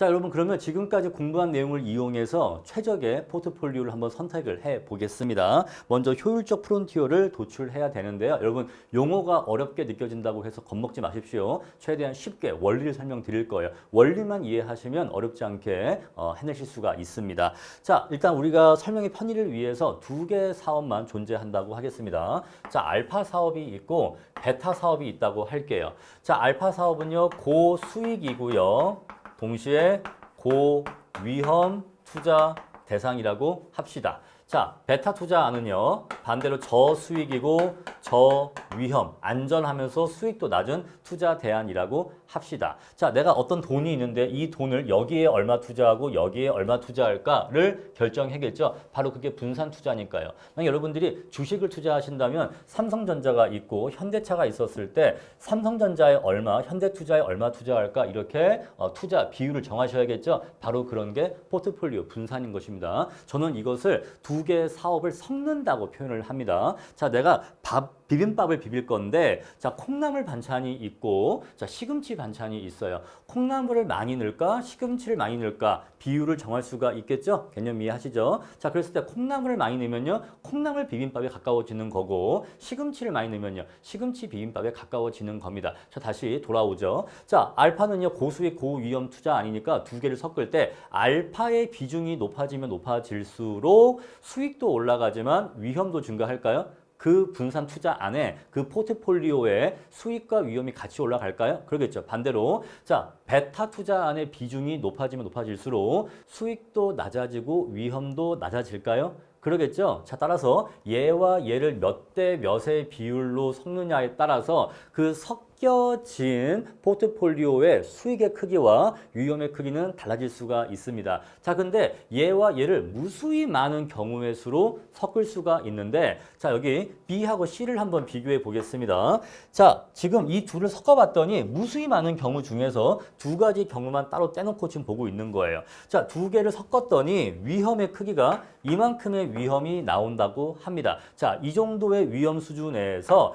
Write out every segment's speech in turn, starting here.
자, 여러분 그러면 지금까지 공부한 내용을 이용해서 최적의 포트폴리오를 한번 선택을 해 보겠습니다. 먼저 효율적 프론티어를 도출해야 되는데요. 여러분 용어가 어렵게 느껴진다고 해서 겁먹지 마십시오. 최대한 쉽게 원리를 설명드릴 거예요. 원리만 이해하시면 어렵지 않게 해내실 수가 있습니다. 자, 일단 우리가 설명의 편의를 위해서 두 개의 사업만 존재한다고 하겠습니다. 자, 알파 사업이 있고 베타 사업이 있다고 할게요. 자, 알파 사업은요, 고수익이고요. 동시에 고위험 투자 대상이라고 합시다. 자, 베타 투자안은요, 반대로 저수익이고 저위험, 안전하면서 수익도 낮은 투자 대안이라고 합시다. 자, 내가 어떤 돈이 있는데 이 돈을 여기에 얼마 투자하고 여기에 얼마 투자할까를 결정해야겠죠. 바로 그게 분산 투자니까요. 만약 여러분들이 주식을 투자하신다면 삼성전자가 있고 현대차가 있었을 때 삼성전자에 얼마, 현대투자에 얼마 투자할까 이렇게 투자 비율을 정하셔야겠죠. 바로 그런 게 포트폴리오 분산인 것입니다. 저는 이것을 두 개의 사업을 섞는다고 표현을 합니다. 자, 내가 비빔밥을 비빌 건데, 자, 콩나물 반찬이 있고, 자, 시금치 반찬이 있어요. 콩나물을 많이 넣을까, 시금치를 많이 넣을까, 비율을 정할 수가 있겠죠? 개념 이해하시죠? 자, 그랬을 때 콩나물을 많이 넣으면요, 콩나물 비빔밥에 가까워지는 거고, 시금치를 많이 넣으면요, 시금치 비빔밥에 가까워지는 겁니다. 자, 다시 돌아오죠. 자, 알파는요, 고수익, 고위험 투자 아니니까 두 개를 섞을 때, 알파의 비중이 높아지면 높아질수록 수익도 올라가지만 위험도 증가할까요? 그 분산 투자 안에 그 포트폴리오의 수익과 위험이 같이 올라갈까요? 그러겠죠. 반대로 자, 베타 투자 안의 비중이 높아지면 높아질수록 수익도 낮아지고 위험도 낮아질까요? 그러겠죠. 자, 따라서 얘와 얘를 몇 대 몇의 비율로 섞느냐에 따라서 그 섞여진 포트폴리오의 수익의 크기와 위험의 크기는 달라질 수가 있습니다. 자, 근데 얘와 얘를 무수히 많은 경우의 수로 섞을 수가 있는데, 자, 여기 B하고 C를 한번 비교해 보겠습니다. 자, 지금 이 둘을 섞어봤더니 무수히 많은 경우 중에서 두 가지 경우만 따로 떼놓고 지금 보고 있는 거예요. 자, 두 개를 섞었더니 위험의 크기가 이만큼의 위험이 나온다고 합니다. 자, 이 정도의 위험 수준에서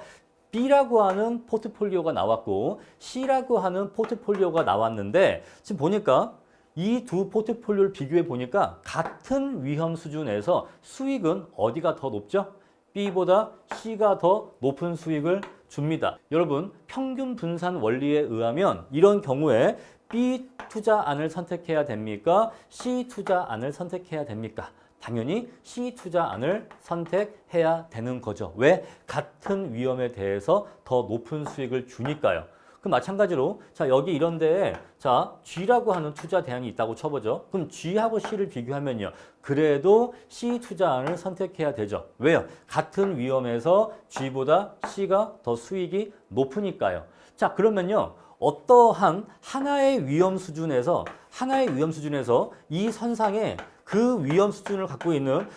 B라고 하는 포트폴리오가 나왔고 C라고 하는 포트폴리오가 나왔는데 지금 보니까 이 두 포트폴리오를 비교해 보니까 같은 위험 수준에서 수익은 어디가 더 높죠? B보다 C가 더 높은 수익을 줍니다. 여러분, 평균 분산 원리에 의하면 이런 경우에 B 투자안을 선택해야 됩니까? C 투자안을 선택해야 됩니까? 당연히 C 투자안을 선택해야 되는 거죠. 왜? 같은 위험에 대해서 더 높은 수익을 주니까요. 그럼 마찬가지로 자, 여기 이런 데에 자, G라고 하는 투자 대안이 있다고 쳐보죠. 그럼 G하고 C를 비교하면요. 그래도 C 투자안을 선택해야 되죠. 왜요? 같은 위험에서 G보다 C가 더 수익이 높으니까요. 자, 그러면요. 어떠한 하나의 위험 수준에서 이 선상에 그 위험 수준을 갖고 있는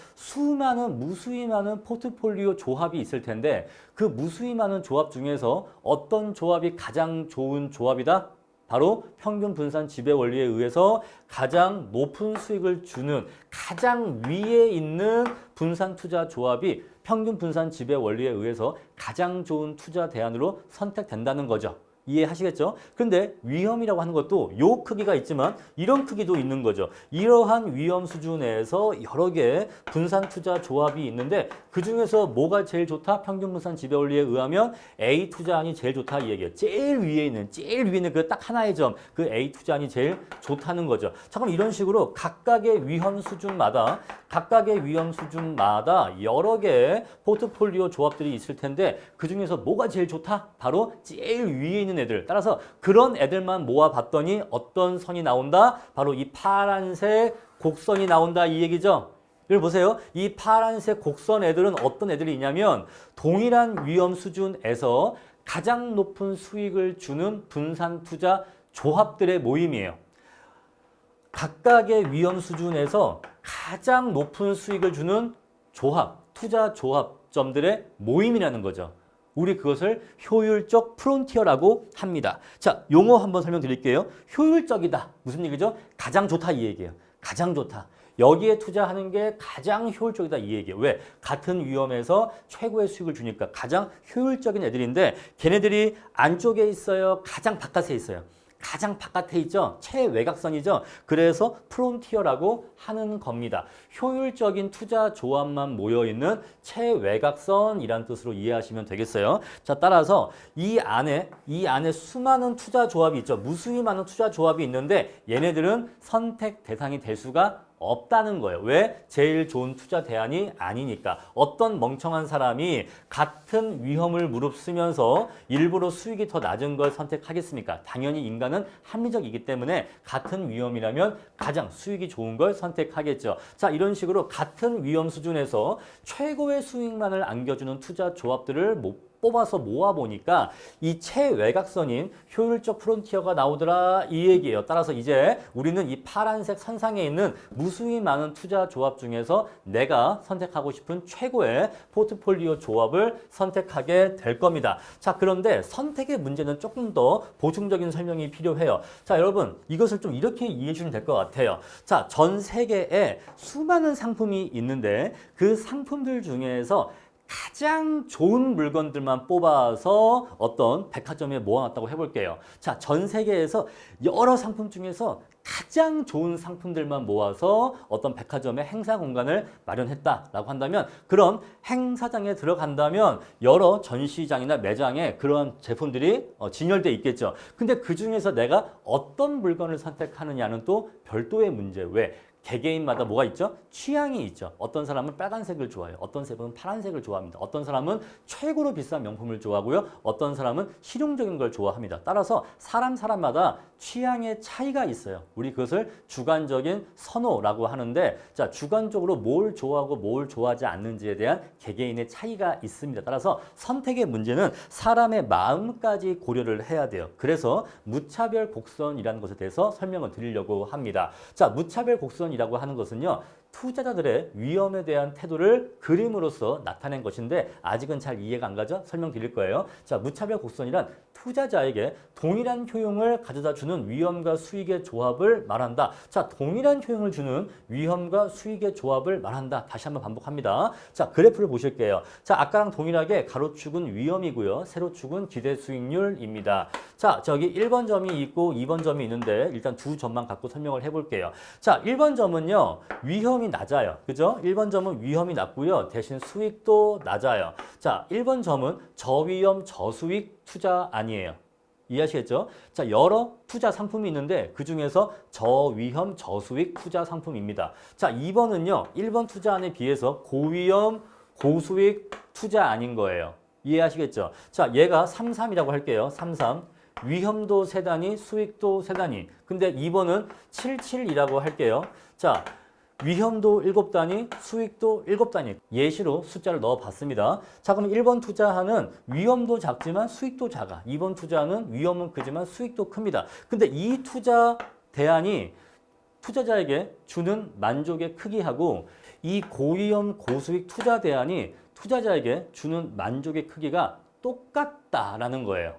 무수히 많은 포트폴리오 조합이 있을 텐데 그 무수히 많은 조합 중에서 어떤 조합이 가장 좋은 조합이다? 바로 평균 분산 지배 원리에 의해서 가장 높은 수익을 주는 가장 위에 있는 분산 투자 조합이 평균 분산 지배 원리에 의해서 가장 좋은 투자 대안으로 선택된다는 거죠. 이해하시겠죠? 근데 위험이라고 하는 것도 요 크기가 있지만 이런 크기도 있는 거죠. 이러한 위험 수준에서 여러 개의 분산 투자 조합이 있는데 그중에서 뭐가 제일 좋다? 평균 분산 지배 원리에 의하면 A 투자안이 제일 좋다 이 얘기예요. 제일 위에 있는 그 딱 하나의 점, 그 A 투자안이 제일 좋다는 거죠. 자, 그럼 이런 식으로 각각의 위험 수준마다 여러 개의 포트폴리오 조합들이 있을 텐데 그중에서 뭐가 제일 좋다? 바로 제일 위에 있는 애들. 따라서 그런 애들만 모아봤더니 어떤 선이 나온다? 바로 이 파란색 곡선이 나온다 이 얘기죠. 여기 보세요. 이 파란색 곡선 애들은 어떤 애들이냐면 동일한 위험 수준에서 가장 높은 수익을 주는 분산 투자 조합들의 모임이에요. 각각의 위험 수준에서 가장 높은 수익을 주는 투자 조합점들의 모임이라는 거죠. 우리 그것을 효율적 프론티어라고 합니다. 자, 용어 한번 설명드릴게요. 효율적이다. 무슨 얘기죠? 가장 좋다 이 얘기예요. 가장 좋다. 여기에 투자하는 게 가장 효율적이다 이 얘기예요. 왜? 같은 위험에서 최고의 수익을 주니까 가장 효율적인 애들인데 걔네들이 안쪽에 있어요? 가장 바깥에 있어요? 가장 바깥에 있죠. 최외곽선이죠. 그래서 프론티어라고 하는 겁니다. 효율적인 투자 조합만 모여있는 최외곽선이라는 뜻으로 이해하시면 되겠어요. 자, 따라서 이 안에 수많은 투자 조합이 있죠. 무수히 많은 투자 조합이 있는데 얘네들은 선택 대상이 될 수가 없다는 거예요. 왜? 제일 좋은 투자 대안이 아니니까. 어떤 멍청한 사람이 같은 위험을 무릅쓰면서 일부러 수익이 더 낮은 걸 선택하겠습니까? 당연히 인간은 합리적이기 때문에 같은 위험이라면 가장 수익이 좋은 걸 선택하겠죠. 자, 이런 식으로 같은 위험 수준에서 최고의 수익만을 안겨주는 투자 조합들을 뽑아서 모아보니까 이 최외곽선인 효율적 프론티어가 나오더라 이 얘기예요. 따라서 이제 우리는 이 파란색 선상에 있는 무수히 많은 투자 조합 중에서 내가 선택하고 싶은 최고의 포트폴리오 조합을 선택하게 될 겁니다. 자, 그런데 선택의 문제는 조금 더 보충적인 설명이 필요해요. 자, 여러분 이것을 좀 이렇게 이해해 주면 될 것 같아요. 자, 전 세계에 수많은 상품이 있는데 그 상품들 중에서 가장 좋은 물건들만 뽑아서 어떤 백화점에 모아놨다고 해볼게요. 자, 전 세계에서 여러 상품 중에서 가장 좋은 상품들만 모아서 어떤 백화점의 행사 공간을 마련했다라고 한다면 그런 행사장에 들어간다면 여러 전시장이나 매장에 그런 제품들이 진열돼 있겠죠. 근데 그 중에서 내가 어떤 물건을 선택하느냐는 또 별도의 문제. 왜? 개개인마다 뭐가 있죠? 취향이 있죠. 어떤 사람은 빨간색을 좋아해요. 어떤 사람은 파란색을 좋아합니다. 어떤 사람은 최고로 비싼 명품을 좋아하고요. 어떤 사람은 실용적인 걸 좋아합니다. 따라서 사람마다 취향의 차이가 있어요. 우리 그것을 주관적인 선호라고 하는데 자, 주관적으로 뭘 좋아하고 뭘 좋아하지 않는지에 대한 개개인의 차이가 있습니다. 따라서 선택의 문제는 사람의 마음까지 고려를 해야 돼요. 그래서 무차별 곡선이라는 것에 대해서 설명을 드리려고 합니다. 자, 무차별 곡선이라고 하는 것은요. 투자자들의 위험에 대한 태도를 그림으로써 나타낸 것인데 아직은 잘 이해가 안 가죠? 설명드릴 거예요. 자, 무차별 곡선이란 투자자에게 동일한 효용을 가져다 주는 위험과 수익의 조합을 말한다. 자, 동일한 효용을 주는 위험과 수익의 조합을 말한다. 다시 한번 반복합니다. 자, 그래프를 보실게요. 자, 아까랑 동일하게 가로축은 위험이고요. 세로축은 기대 수익률입니다. 자, 저기 1번 점이 있고 2번 점이 있는데 일단 두 점만 갖고 설명을 해볼게요. 자, 1번 점은요. 위험이 낮아요. 그죠? 1번 점은 위험이 낮고요. 대신 수익도 낮아요. 자, 1번 점은 저위험 저수익 투자 아니에요. 이해하시겠죠? 자, 여러 투자 상품이 있는데 그 중에서 저위험 저수익 투자 상품입니다. 자, 2번은요. 1번 투자안에 비해서 고위험 고수익 투자 아닌 거예요. 이해하시겠죠? 자, 얘가 33이라고 할게요. 33. 위험도 세 단위, 수익도 세 단위. 근데 2번은 77이라고 할게요. 자, 위험도 7단위, 수익도 7단위. 예시로 숫자를 넣어봤습니다. 자, 그럼 1번 투자하는 위험도 작지만 수익도 작아. 2번 투자하는 위험은 크지만 수익도 큽니다. 근데 이 투자 대안이 투자자에게 주는 만족의 크기하고 이 고위험 고수익 투자 대안이 투자자에게 주는 만족의 크기가 똑같다라는 거예요.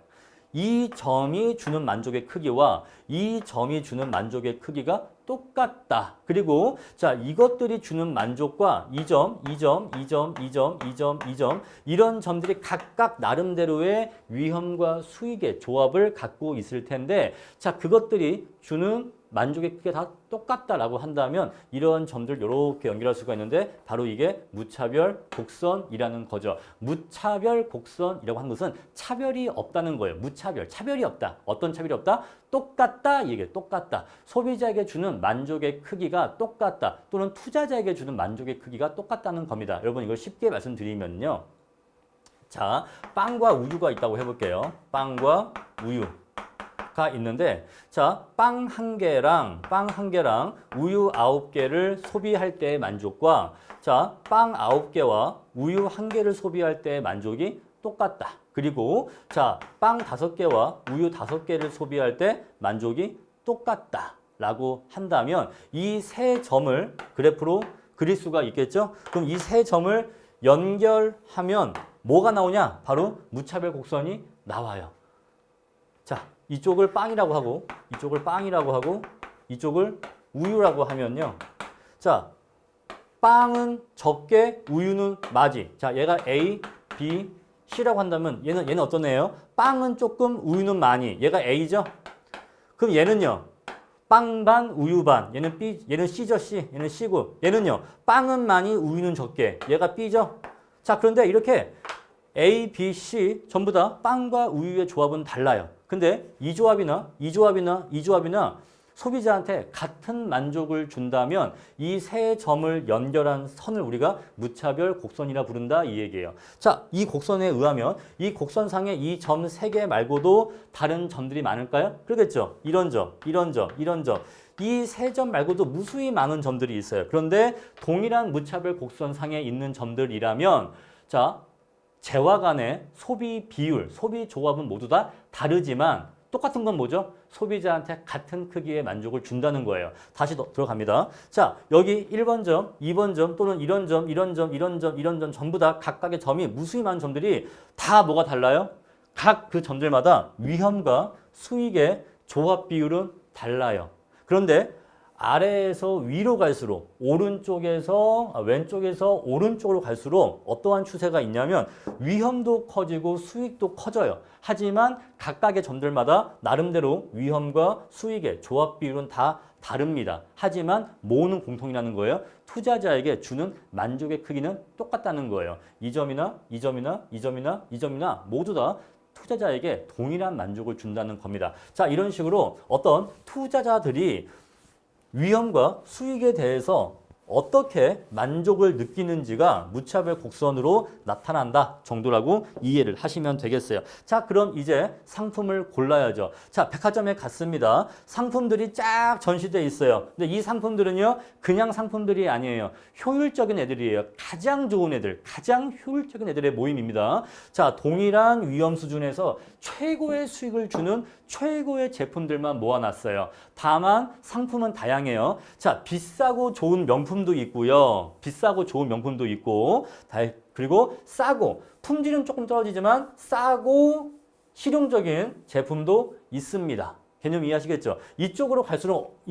이 점이 주는 만족의 크기와 이 점이 주는 만족의 크기가 똑같다. 그리고 자, 이것들이 주는 만족과 이 점, 이 점, 이 점, 이 점, 이 점, 이 점 이런 점들이 각각 나름대로의 위험과 수익의 조합을 갖고 있을 텐데 자, 그것들이 주는 만족의 크기가 다 똑같다라고 한다면 이런 점들 이렇게 연결할 수가 있는데 바로 이게 무차별 곡선이라는 거죠. 무차별 곡선이라고 하는 것은 차별이 없다는 거예요. 무차별, 차별이 없다. 어떤 차별이 없다? 똑같다. 이게 똑같다. 소비자에게 주는 만족의 크기가 똑같다. 또는 투자자에게 주는 만족의 크기가 똑같다는 겁니다. 여러분 이걸 쉽게 말씀드리면요. 자, 빵과 우유가 있다고 해볼게요. 빵과 우유. 가 있는데 자, 빵 한 개랑 우유 9개를 소비할 때의 만족과 자, 빵 9개와 우유 1개를 소비할 때의 만족이 똑같다. 그리고 자, 빵 5개와 우유 5개를 소비할 때 만족이 똑같다. 라고 한다면 이 세 점을 그래프로 그릴 수가 있겠죠? 그럼 이 세 점을 연결하면 뭐가 나오냐? 바로 무차별 곡선이 나와요. 자, 이쪽을 빵이라고 하고 이쪽을 빵이라고 하고 이쪽을 우유라고 하면요. 자, 빵은 적게 우유는 많이. 자, 얘가 A, B, C라고 한다면 얘는 어떤 애예요? 빵은 조금 우유는 많이. 얘가 A죠? 그럼 얘는요. 빵 반, 우유 반. 얘는 B, 얘는 C죠, C. 얘는 C고. 얘는요. 빵은 많이, 우유는 적게. 얘가 B죠. 자, 그런데 이렇게 A, B, C 전부 다 빵과 우유의 조합은 달라요. 근데 이 조합이나 소비자한테 같은 만족을 준다면 이 세 점을 연결한 선을 우리가 무차별 곡선이라 부른다 이 얘기예요. 자, 이 곡선에 의하면 이 곡선상에 이 점 세 개 말고도 다른 점들이 많을까요? 그러겠죠. 이런 점, 이런 점, 이런 점. 이 세 점 말고도 무수히 많은 점들이 있어요. 그런데 동일한 무차별 곡선상에 있는 점들이라면 자, 재화 간의 소비 비율, 소비 조합은 모두 다 다르지만 똑같은 건 뭐죠? 소비자한테 같은 크기의 만족을 준다는 거예요. 다시 들어갑니다. 자, 여기 1번 점, 2번 점 또는 이런 점, 이런 점, 이런 점, 이런 점 전부 다 각각의 점이 무수히 많은 점들이 다 뭐가 달라요? 각 그 점들마다 위험과 수익의 조합 비율은 달라요. 그런데 아래에서 위로 갈수록 왼쪽에서 오른쪽으로 갈수록 어떠한 추세가 있냐면 위험도 커지고 수익도 커져요. 하지만 각각의 점들마다 나름대로 위험과 수익의 조합 비율은 다 다릅니다. 하지만 뭐는 공통이라는 거예요. 투자자에게 주는 만족의 크기는 똑같다는 거예요. 이 점이나 이 점이나 이 점이나 이 점이나 모두 다 투자자에게 동일한 만족을 준다는 겁니다. 자, 이런 식으로 어떤 투자자들이 위험과 수익에 대해서 어떻게 만족을 느끼는지가 무차별 곡선으로 나타난다 정도라고 이해를 하시면 되겠어요. 자, 그럼 이제 상품을 골라야죠. 자, 백화점에 갔습니다. 상품들이 쫙 전시되어 있어요. 근데 이 상품들은요, 그냥 상품들이 아니에요. 효율적인 애들이에요. 가장 좋은 애들, 가장 효율적인 애들의 모임입니다. 자, 동일한 위험 수준에서 최고의 수익을 주는 최고의 제품들만 모아놨어요. 다만 상품은 다양해요. 자, 비싸고 좋은 명품도 있고요. 비싸고 좋은 명품도 있고, 그리고 싸고 품질은 조금 떨어지지만 싸고 실용적인 제품도 있습니다. 개념 이해하시겠죠? 이쪽으로 갈수록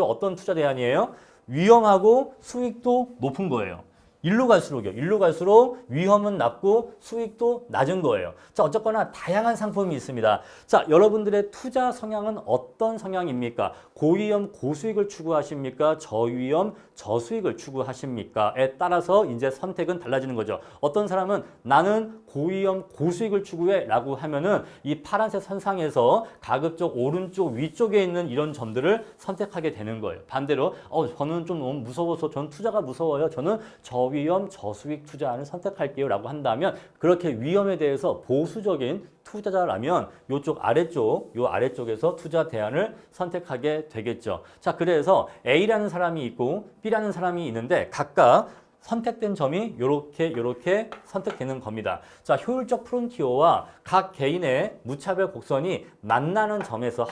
어떤 투자 대안이에요? 위험하고 수익도 높은 거예요. 일로 갈수록 위험은 낮고 수익도 낮은 거예요. 자, 어쨌거나 다양한 상품이 있습니다. 자, 여러분들의 투자 성향은 어떤 성향입니까? 고위험, 고수익을 추구하십니까? 저위험, 저수익을 추구하십니까?에 따라서 이제 선택은 달라지는 거죠. 어떤 사람은 나는 고위험, 고수익을 추구해 라고 하면은 이 파란색 선상에서 가급적 오른쪽 위쪽에 있는 이런 점들을 선택하게 되는 거예요. 반대로 저는 좀 너무 무서워서 저는 투자가 무서워요. 저는 저위험, 저수익 투자를 선택할게요 라고 한다면 그렇게 위험에 대해서 보수적인 투자자라면 요 아래쪽에서 투자 대안을 선택하게 되겠죠. 자, 그래서 A라는 사람이 있고 B라는 사람이 있는데 각각 선택된 점이 요렇게 선택되는 겁니다. 자, 효율적 프론티어와 각 개인의 무차별 곡선이 만나는 점에서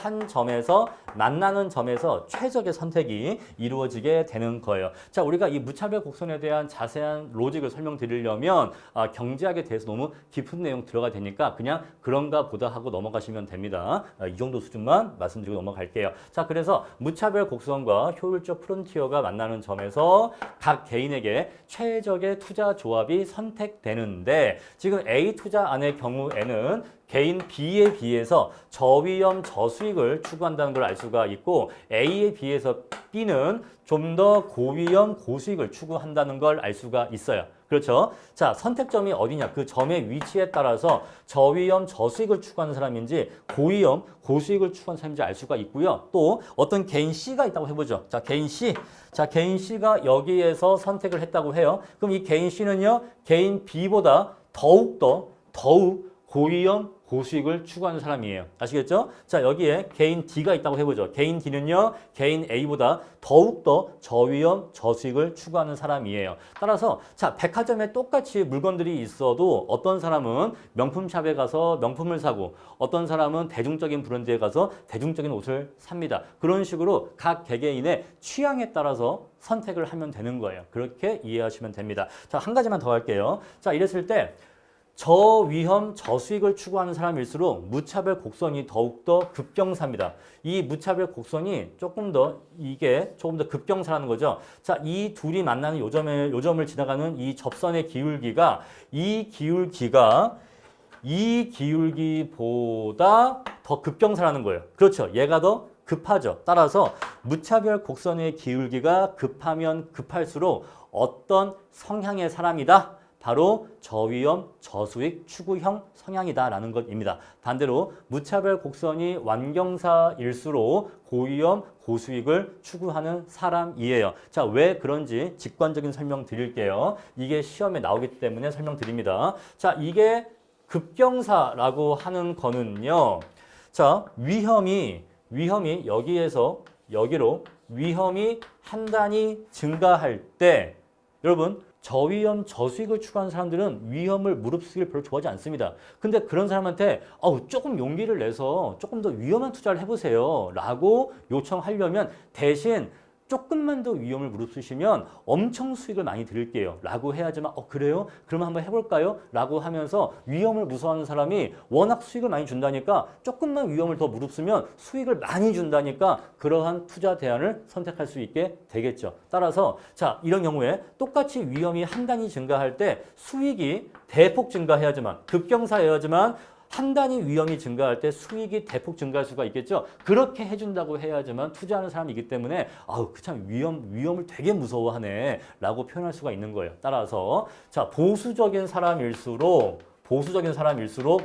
만나는 점에서 최적의 선택이 이루어지게 되는 거예요. 자, 우리가 이 무차별 곡선에 대한 자세한 로직을 설명드리려면 경제학에 대해서 너무 깊은 내용 들어가 되니까 그냥 그런가 보다 하고 넘어가시면 됩니다. 이 정도 수준만 말씀드리고 넘어갈게요. 자, 그래서 무차별 곡선과 효율적 프론티어가 만나는 점에서 각 개인에게 최적의 투자 조합이 선택되는데 지금 A 투자안의 경우에는 개인 B에 비해서 저위험 저수익을 추구한다는 걸 알 수가 있고 A에 비해서 B는 좀 더 고위험 고수익을 추구한다는 걸 알 수가 있어요. 그렇죠? 자, 선택점이 어디냐? 그 점의 위치에 따라서 저위험 저수익을 추구하는 사람인지 고위험 고수익을 추구하는 사람인지 알 수가 있고요. 또 어떤 개인 C가 있다고 해보죠. 자, 개인 C. 자, 개인 C가 여기에서 선택을 했다고 해요. 그럼 이 개인 C는요, 개인 B보다 더욱 고위험 고수익을 추구하는 사람이에요. 아시겠죠? 자, 여기에 개인 D가 있다고 해보죠. 개인 D는요, 개인 A보다 더욱더 저위험, 저수익을 추구하는 사람이에요. 따라서 자, 백화점에 똑같이 물건들이 있어도 어떤 사람은 명품샵에 가서 명품을 사고 어떤 사람은 대중적인 브랜드에 가서 대중적인 옷을 삽니다. 그런 식으로 각 개개인의 취향에 따라서 선택을 하면 되는 거예요. 그렇게 이해하시면 됩니다. 자, 한 가지만 더 할게요. 자, 이랬을 때 저위험, 저수익을 추구하는 사람일수록 무차별 곡선이 더욱더 급경사입니다. 이 무차별 곡선이 조금 더 급경사라는 거죠. 자, 이 둘이 만나는 요점을 지나가는 이 접선의 기울기가 이 기울기보다 더 급경사라는 거예요. 그렇죠. 얘가 더 급하죠. 따라서 무차별 곡선의 기울기가 급하면 급할수록 어떤 성향의 사람이다? 바로 저위험, 저수익, 추구형 성향이다라는 것입니다. 반대로 무차별 곡선이 완경사일수록 고위험, 고수익을 추구하는 사람이에요. 자, 왜 그런지 직관적인 설명 드릴게요. 이게 시험에 나오기 때문에 설명드립니다. 자, 이게 급경사라고 하는 거는요. 자, 위험이 여기에서 여기로 위험이 한 단위 증가할 때 여러분 저위험, 저수익을 추구하는 사람들은 위험을 무릅쓰기를 별로 좋아하지 않습니다. 근데 그런 사람한테 조금 용기를 내서 조금 더 위험한 투자를 해보세요 라고 요청하려면 대신 조금만 더 위험을 무릅쓰시면 엄청 수익을 많이 드릴게요 라고 해야지만 그래요? 그러면 한번 해볼까요? 라고 하면서 위험을 무서워하는 사람이 워낙 수익을 많이 준다니까 조금만 위험을 더 무릅쓰면 수익을 많이 준다니까 그러한 투자 대안을 선택할 수 있게 되겠죠. 따라서 자, 이런 경우에 똑같이 위험이 한 단위 증가할 때 수익이 대폭 증가해야지만 급경사여야지만 한 단위 위험이 증가할 때 수익이 대폭 증가할 수가 있겠죠. 그렇게 해준다고 해야지만 투자하는 사람이기 때문에 참 위험을 되게 무서워하네 라고 표현할 수가 있는 거예요. 따라서 자, 보수적인 사람일수록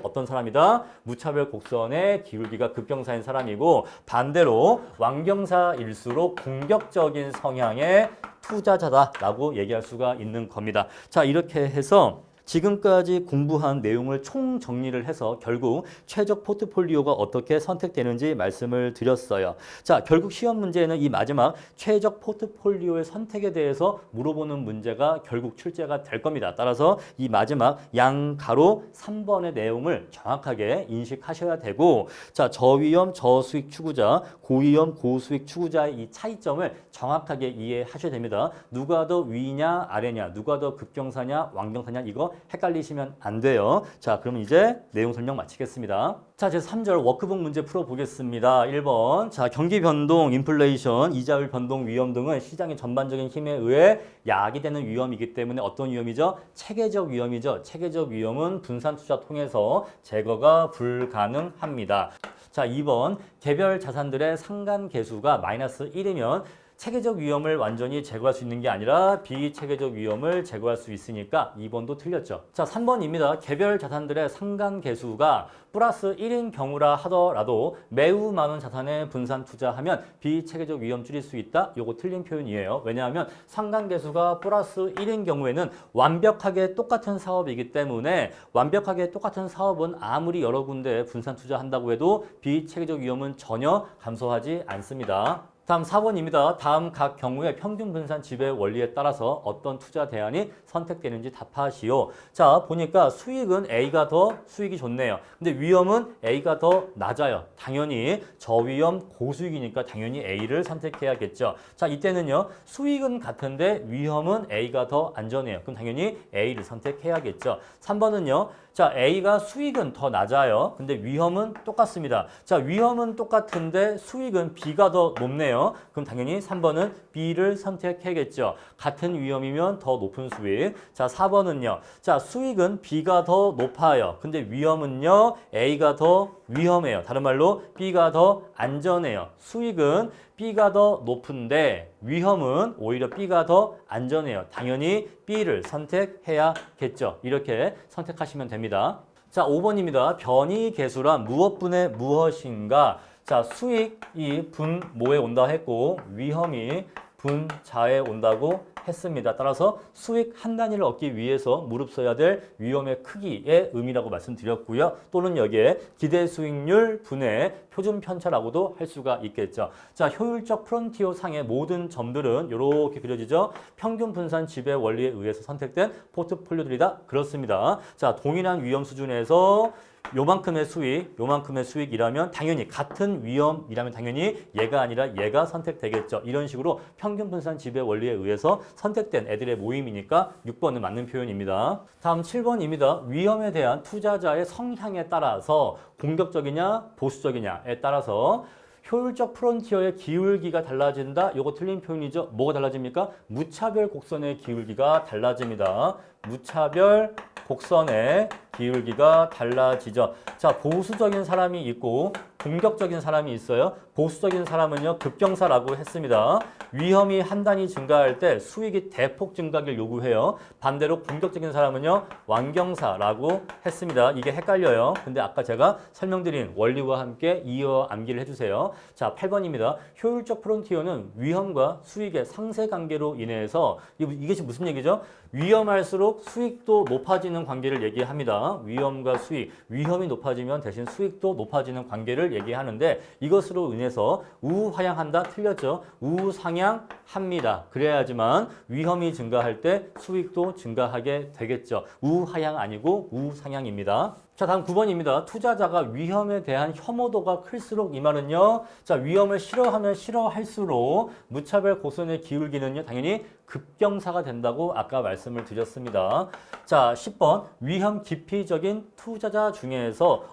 어떤 사람이다? 무차별 곡선의 기울기가 급경사인 사람이고 반대로 완경사일수록 공격적인 성향의 투자자다라고 얘기할 수가 있는 겁니다. 자, 이렇게 해서 지금까지 공부한 내용을 총정리를 해서 결국 최적 포트폴리오가 어떻게 선택되는지 말씀을 드렸어요. 자, 결국 시험 문제는 이 마지막 최적 포트폴리오의 선택에 대해서 물어보는 문제가 결국 출제가 될 겁니다. 따라서 이 마지막 양가로 3번의 내용을 정확하게 인식하셔야 되고 자, 저위험, 저수익 추구자, 고위험, 고수익 추구자의 이 차이점을 정확하게 이해하셔야 됩니다. 누가 더 위냐 아래냐, 누가 더 급경사냐 완경사냐 이거 헷갈리시면 안 돼요. 자, 그럼 이제 내용 설명 마치겠습니다. 자, 제 3절 워크북 문제 풀어보겠습니다. 1번. 자, 경기 변동, 인플레이션, 이자율 변동 위험 등은 시장의 전반적인 힘에 의해 야기되는 위험이기 때문에 어떤 위험이죠? 체계적 위험이죠. 체계적 위험은 분산 투자 통해서 제거가 불가능합니다. 자, 2번. 개별 자산들의 상간 계수가 마이너스 1이면 체계적 위험을 완전히 제거할 수 있는 게 아니라 비체계적 위험을 제거할 수 있으니까 2번도 틀렸죠. 자, 3번입니다. 개별 자산들의 상간 계수가 플러스 1인 경우라 하더라도 매우 많은 자산에 분산 투자하면 비체계적 위험 줄일 수 있다. 요거 틀린 표현이에요. 왜냐하면 상간 계수가 플러스 1인 경우에는 완벽하게 똑같은 사업이기 때문에 완벽하게 똑같은 사업은 아무리 여러 군데에 분산 투자한다고 해도 비체계적 위험은 전혀 감소하지 않습니다. 다음 4번입니다. 다음 각 경우의 평균 분산 지배 원리에 따라서 어떤 투자 대안이 선택되는지 답하시오. 자, 보니까 수익은 A가 더 수익이 좋네요. 근데 위험은 A가 더 낮아요. 당연히 저위험 고수익이니까 당연히 A를 선택해야겠죠. 자, 이때는요. 수익은 같은데 위험은 A가 더 안전해요. 그럼 당연히 A를 선택해야겠죠. 3번은요. 자, A가 수익은 더 낮아요. 근데 위험은 똑같습니다. 자, 위험은 똑같은데 수익은 B가 더 높네요. 그럼 당연히 3번은 B를 선택해야겠죠. 같은 위험이면 더 높은 수익. 자, 4번은요. 자, 수익은 B가 더 높아요. 근데 위험은요. A가 더 위험해요. 다른 말로 B가 더 안전해요. 수익은 B가 더 높은데 위험은 오히려 B가 더 안전해요. 당연히 B를 선택해야겠죠. 이렇게 선택하시면 됩니다. 자, 5번입니다. 변이 계수란 무엇분의 무엇인가? 자, 수익이 분모에 온다 했고 위험이 분자에 온다고 했습니다. 따라서 수익 한 단위를 얻기 위해서 무릅써야 될 위험의 크기의 의미라고 말씀드렸고요. 또는 여기에 기대 수익률 분의 표준 편차라고도 할 수가 있겠죠. 자, 효율적 프론티어 상의 모든 점들은 이렇게 그려지죠. 평균 분산 지배 원리에 의해서 선택된 포트폴리오들이다. 그렇습니다. 자, 동일한 위험 수준에서 요만큼의 수익이라면 당연히 같은 위험이라면 당연히 얘가 아니라 얘가 선택되겠죠. 이런 식으로 평균 분산 지배 원리에 의해서 선택된 애들의 모임이니까 6번은 맞는 표현입니다. 다음 7번입니다. 위험에 대한 투자자의 성향에 따라서 공격적이냐 보수적이냐에 따라서 효율적 프론티어의 기울기가 달라진다. 이거 틀린 표현이죠. 뭐가 달라집니까? 무차별 곡선의 기울기가 달라집니다. 무차별 곡선의 기울기가 달라지죠. 자, 보수적인 사람이 있고 공격적인 사람이 있어요. 보수적인 사람은요, 급경사라고 했습니다. 위험이 한 단위 증가할 때 수익이 대폭 증가하길 요구해요. 반대로 공격적인 사람은요, 완경사라고 했습니다. 이게 헷갈려요. 근데 아까 제가 설명드린 원리와 함께 이어 암기를 해주세요. 자, 8번입니다. 효율적 프론티어는 위험과 수익의 상세 관계로 인해서 이것이 무슨 얘기죠? 위험할수록 수익도 높아지는 관계를 얘기합니다. 위험과 수익, 위험이 높아지면 대신 수익도 높아지는 관계를 얘기하는데 이것으로 인해서 우하향한다? 틀렸죠? 우상향합니다. 그래야지만 위험이 증가할 때 수익도 증가하게 되겠죠. 우하향 아니고 우상향입니다. 자, 다음 9번입니다. 투자자가 위험에 대한 혐오도가 클수록 이 말은요. 자, 위험을 싫어하면 싫어할수록 무차별 고선의 기울기는요. 당연히 급경사가 된다고 아까 말씀을 드렸습니다. 자, 10번. 위험 기피적인 투자자 중에서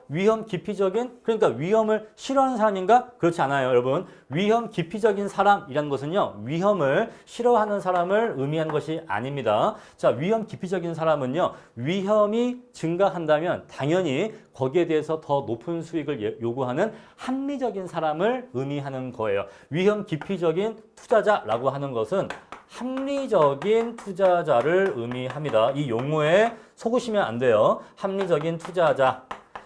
위험 기피적인 그러니까 위험을 싫어하는 사람인가? 그렇지 않아요, 여러분. 위험 기피적인 사람이라는 것은요. 위험을 싫어하는 사람을 의미하는 것이 아닙니다. 자, 위험 기피적인 사람은요. 위험이 증가한다면 당연히 거기에 대해서 더 높은 수익을 요구하는 합리적인 사람을 의미하는 거예요. 위험 기피적인 투자자라고 하는 것은 합리적인 투자자를 의미합니다. 이 용어에 속으시면 안 돼요. 합리적인 투자자.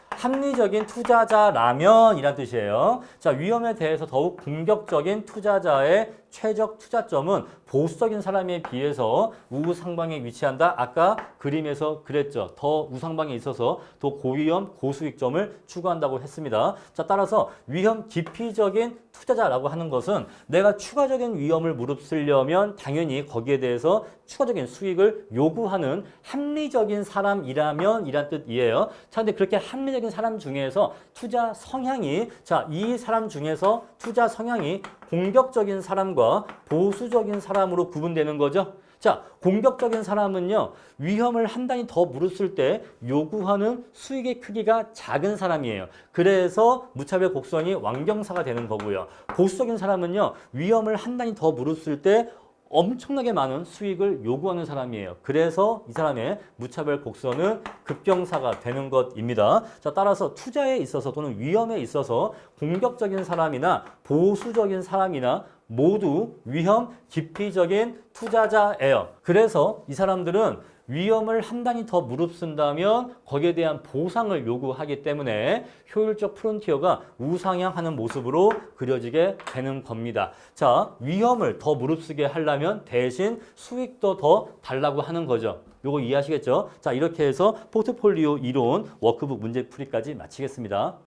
합리적인 투자자라면 이란 뜻이에요. 자, 위험에 대해서 더욱 공격적인 투자자의 최적 투자점은 보수적인 사람에 비해서 우상방에 위치한다. 아까 그림에서 그랬죠. 더 우상방에 있어서 더 고위험, 고수익점을 추구한다고 했습니다. 자, 따라서 위험 기피적인 투자자라고 하는 것은 내가 추가적인 위험을 무릅쓰려면 당연히 거기에 대해서 추가적인 수익을 요구하는 합리적인 사람이라면 이란 뜻이에요. 자, 근데 그렇게 합리적인 사람 중에서 투자 성향이 이 사람 중에서 투자 성향이 공격적인 사람과 보수적인 사람으로 구분되는 거죠. 자, 공격적인 사람은요, 위험을 한 단위 더 무릅쓸 때 요구하는 수익의 크기가 작은 사람이에요. 그래서 무차별 곡선이 완경사가 되는 거고요. 보수적인 사람은요, 위험을 한 단위 더 무릅쓸 때 엄청나게 많은 수익을 요구하는 사람이에요. 그래서 이 사람의 무차별 곡선은 급경사가 되는 것입니다. 자, 따라서 투자에 있어서 또는 위험에 있어서 공격적인 사람이나 보수적인 사람이나 모두 위험 기피적인 투자자예요. 그래서 이 사람들은 위험을 한 단위 더 무릅쓴다면 거기에 대한 보상을 요구하기 때문에 효율적 프론티어가 우상향하는 모습으로 그려지게 되는 겁니다. 자, 위험을 더 무릅쓰게 하려면 대신 수익도 더 달라고 하는 거죠. 요거 이해하시겠죠? 자, 이렇게 해서 포트폴리오 이론 워크북 문제풀이까지 마치겠습니다.